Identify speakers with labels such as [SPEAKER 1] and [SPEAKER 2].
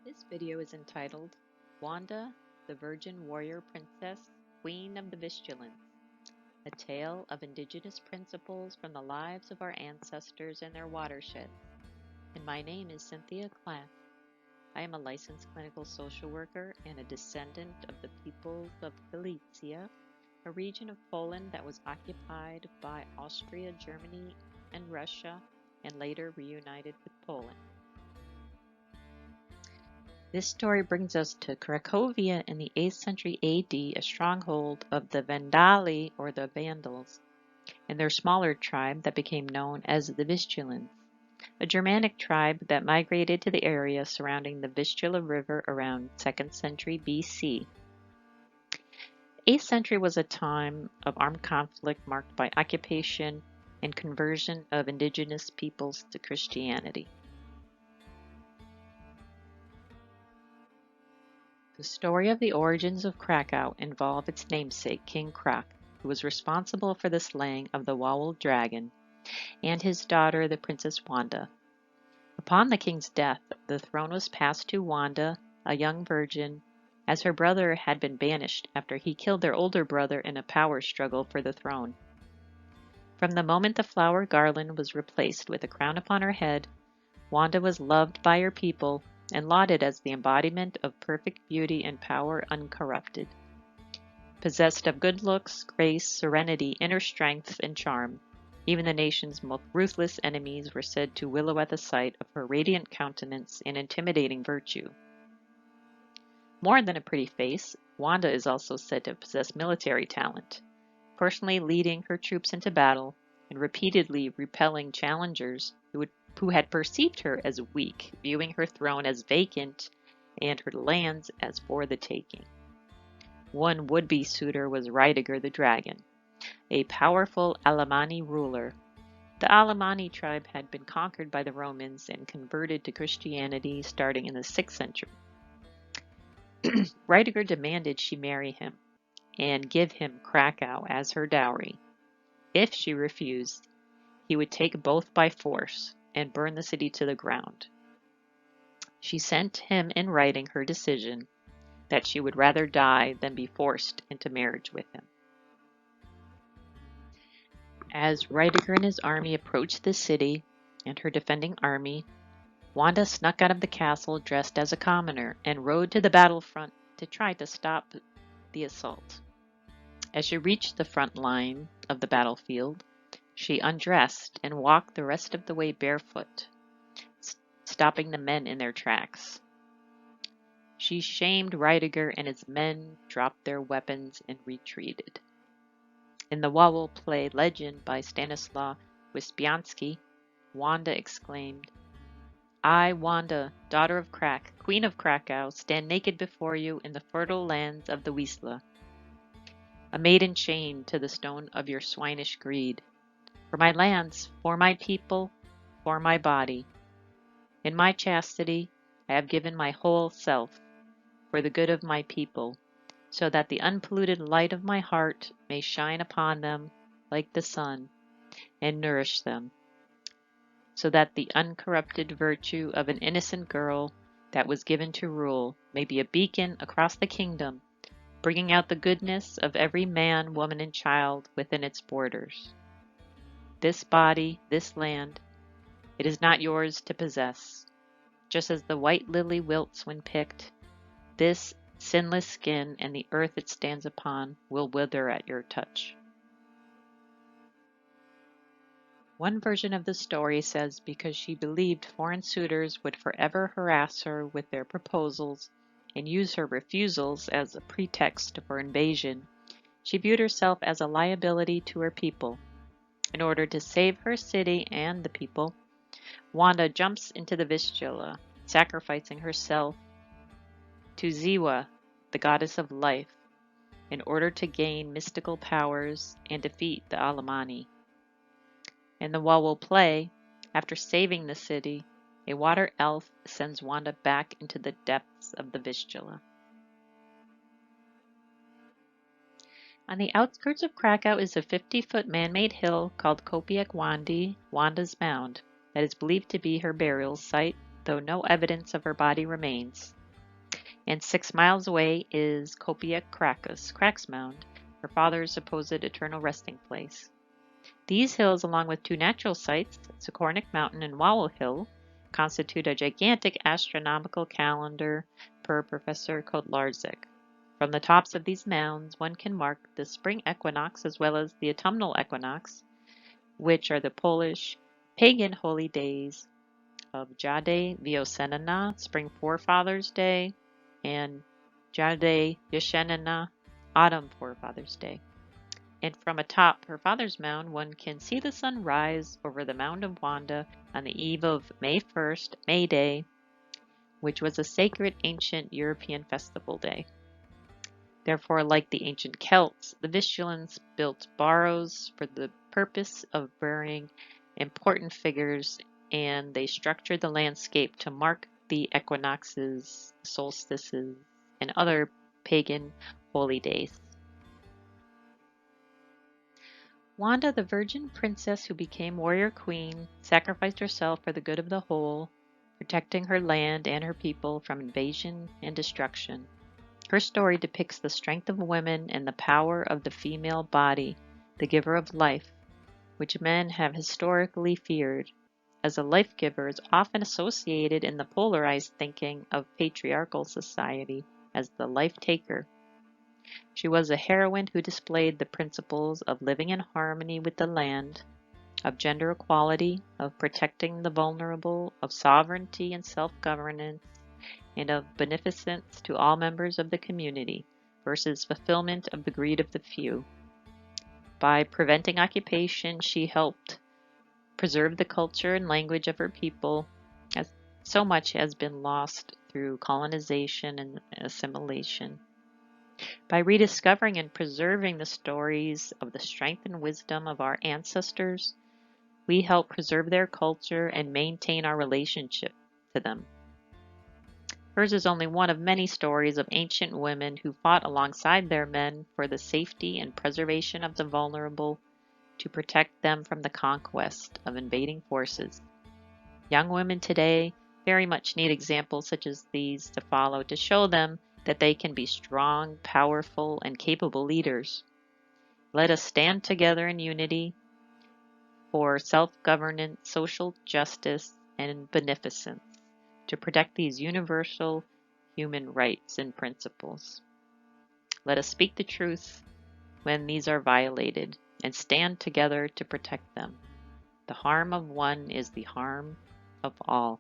[SPEAKER 1] This video is entitled Wanda, the Virgin Warrior Princess, Queen of the Vistulans, a tale of indigenous principles from the lives of our ancestors and their watersheds. And my name is Cynthia Klatte. I am a licensed clinical social worker and a descendant of the peoples of Galicia, a region of Poland that was occupied by Austria, Germany, and Russia, and later reunited with Poland. This story brings us to Cracovia in the 8th century AD, a stronghold of the Vandali or the Vandals, and their smaller tribe that became known as the Vistulans, a Germanic tribe that migrated to the area surrounding the Vistula River around 2nd century BC. 8th century was a time of armed conflict marked by occupation and conversion of indigenous peoples to Christianity. The story of the origins of Krakow involved its namesake, King Krak, who was responsible for the slaying of the Wawel dragon, and his daughter, the Princess Wanda. Upon the king's death, the throne was passed to Wanda, a young virgin, as her brother had been banished after he killed their older brother in a power struggle for the throne. From the moment the flower garland was replaced with a crown upon her head, Wanda was loved by her people and lauded as the embodiment of perfect beauty and power uncorrupted. Possessed of good looks, grace, serenity, inner strength, and charm, even the nation's most ruthless enemies were said to willow at the sight of her radiant countenance and intimidating virtue. More than a pretty face, Wanda is also said to possess military talent, personally leading her troops into battle and repeatedly repelling challengers who had perceived her as weak, viewing her throne as vacant and her lands as for the taking. One would-be suitor was Rydiger the dragon, a powerful Alemanni ruler. The Alemanni tribe had been conquered by the Romans and converted to Christianity starting in the 6th century. Rydiger demanded she marry him and give him Krakow as her dowry. If she refused, he would take both by force and burn the city to the ground. She sent him in writing her decision that she would rather die than be forced into marriage with him. As Rydiger and his army approached the city and her defending army, Wanda snuck out of the castle dressed as a commoner and rode to the battlefront to try to stop the assault. As she reached the front line of the battlefield, she undressed and walked the rest of the way barefoot, stopping the men in their tracks. She shamed Rydiger, and his men dropped their weapons and retreated. In the Wawel play Legend by Stanislaw Wyspiański, Wanda exclaimed, "I, Wanda, daughter of Krak, queen of Krakow, stand naked before you in the fertile lands of the Wisla, a maiden chained to the stone of your swinish greed. For my lands, for my people, for my body. In my chastity, I have given my whole self for the good of my people, so that the unpolluted light of my heart may shine upon them like the sun and nourish them, so that the uncorrupted virtue of an innocent girl that was given to rule may be a beacon across the kingdom, bringing out the goodness of every man, woman, and child within its borders. This body, this land, it is not yours to possess. Just as the white lily wilts when picked, this sinless skin and the earth it stands upon will wither at your touch." One version of the story says because she believed foreign suitors would forever harass her with their proposals and use her refusals as a pretext for invasion, she viewed herself as a liability to her people. In order to save her city and the people, Wanda jumps into the Vistula, sacrificing herself to Ziwa, the goddess of life, in order to gain mystical powers and defeat the Alemanni. In the Wawel play, after saving the city, a water elf sends Wanda back into the depths of the Vistula. On the outskirts of Krakow is a 50-foot man-made hill called Kopiec Wandi, Wanda's Mound, that is believed to be her burial site, though no evidence of her body remains. And 6 miles away is Copia Crax Mound, her father's supposed eternal resting place. These hills, along with 2 natural sites, Socornic Mountain and Wowell Hill, constitute a gigantic astronomical calendar per Professor Kotlarczyk. From the tops of these mounds, one can mark the spring equinox as well as the autumnal equinox, which are the Polish pagan holy days of Dziady Wiosenna, Spring Forefathers Day, and Dziady Jesienna, Autumn Forefathers Day. And from atop her father's mound, one can see the sun rise over the mound of Wanda on the eve of May 1st, May Day, which was a sacred ancient European festival day. Therefore, like the ancient Celts, the Vistulans built barrows for the purpose of burying important figures, and they structured the landscape to mark the equinoxes, solstices, and other pagan holy days. Wanda, the virgin princess who became warrior queen, sacrificed herself for the good of the whole, protecting her land and her people from invasion and destruction. Her story depicts the strength of women and the power of the female body, the giver of life, which men have historically feared, as a life giver is often associated in the polarized thinking of patriarchal society as the life taker. She was a heroine who displayed the principles of living in harmony with the land, of gender equality, of protecting the vulnerable, of sovereignty and self-governance, and of beneficence to all members of the community versus fulfillment of the greed of the few. By preventing occupation, she helped preserve the culture and language of her people, as so much has been lost through colonization and assimilation. By rediscovering and preserving the stories of the strength and wisdom of our ancestors, we help preserve their culture and maintain our relationship to them. Hers is only one of many stories of ancient women who fought alongside their men for the safety and preservation of the vulnerable, to protect them from the conquest of invading forces. Young women today very much need examples such as these to follow to show them that they can be strong, powerful, and capable leaders. Let us stand together in unity for self-governance, social justice, and beneficence to protect these universal human rights and principles. Let us speak the truth when these are violated and stand together to protect them. The harm of one is the harm of all.